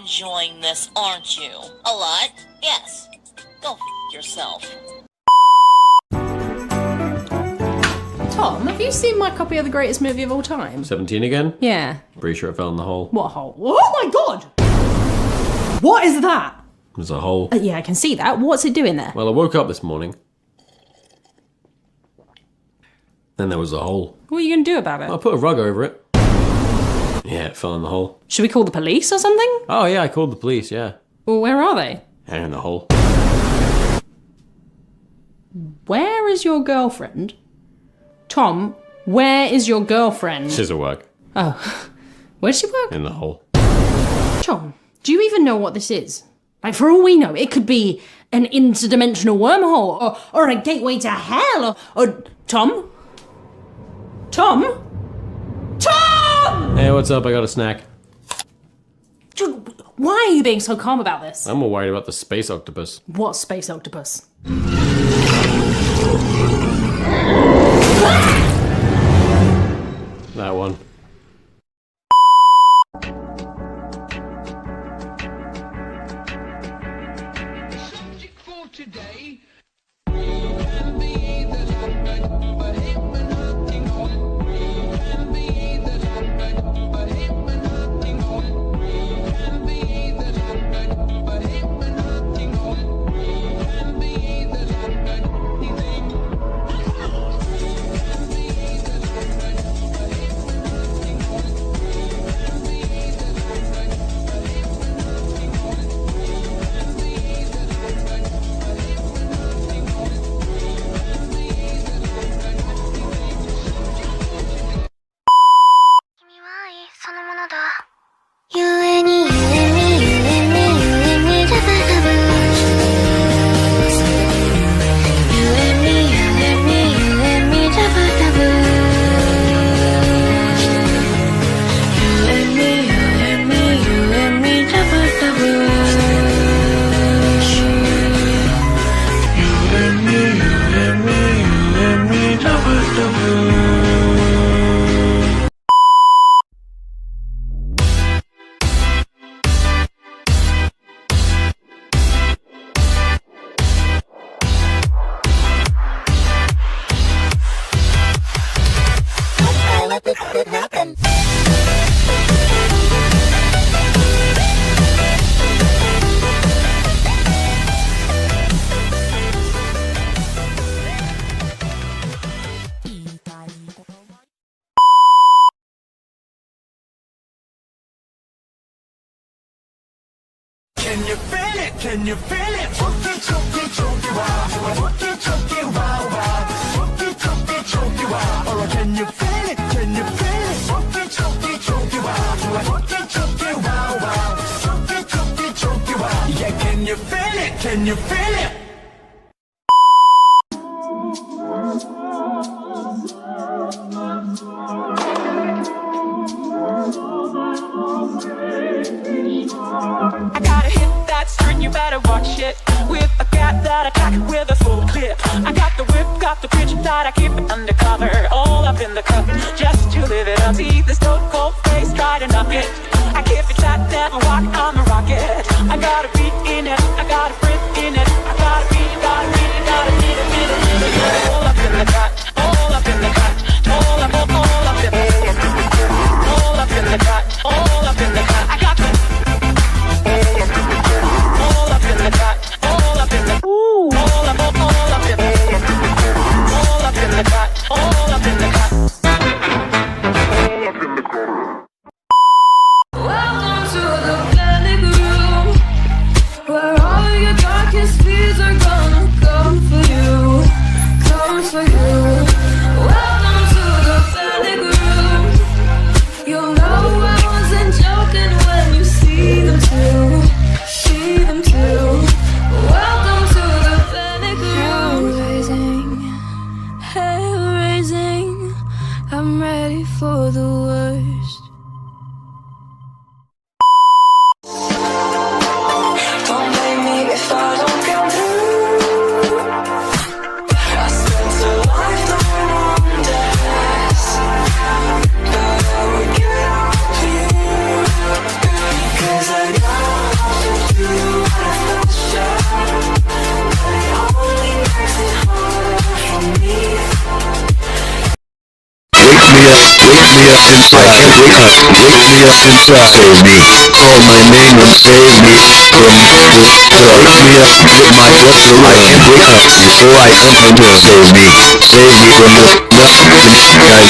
enjoying this, aren't you? A lot? Yes. Go f yourself. Tom, have you seen my copy of the greatest movie of all time? 17 again? Yeah. Pretty sure it fell in the hole. What hole? Oh my god! What is that? There's a hole. Yeah, I can see that. What's it doing there? Well, I woke up this morning. Then there was a hole. What are you going to do about it? I put a rug over it. Yeah, it fell in the hole. Should we call the police or something? Oh yeah, I called the police, yeah. Well, where are they? They're in the hole. Where is your girlfriend? Tom, where is your girlfriend? She's at work. Oh, where does she work? In the hole. Tom, do you even know what this is? Like, for all we know, it could be an interdimensional wormhole, or a gateway to hell, or Tom? Tom? Tom! Hey, what's up? I got a snack. Dude, why are you being so calm about this? I'm more worried about the space octopus. What space octopus? That one. Subject for today. Can you feel it? Can you feel it? Chokey, chokey, chokey, wow. Chokey, chokey, wow, wow. Chokey, chokey, chokey, wow. Or can you feel it? Can you feel it? Chokey, chokey, chokey, wow. Chokey, chokey, wow, wow. Chokey, chokey, chokey, wow. Yeah, can you feel it? Can you feel it? I gotta hit that string, you better watch it. With a cat that attack with a full clip. I got the whip, got the pitch that I keep it undercover. All up in the cup, just to live it up. See the stone cold face, try to knock it. I keep it tight, never walk, I'm a rocket. I got a beat in it, I got a breath in it. I got a beat, got a beat, got a beat, all up in the cut, all up in the cut, all up in the cut, all up in the cut, all up in the cut. I got the all up in the cut, all up in the ooh, all up in the cut, all up in the cut. Welcome to the panic room, where all your darkest fears are gonna come for you, come for you. inside. I can't wake up. Wake me up inside. Save me. Call my name and save me from the dark. Wake me up with my what's the I can't wake up before I come from here. Save me. Save me from the guys.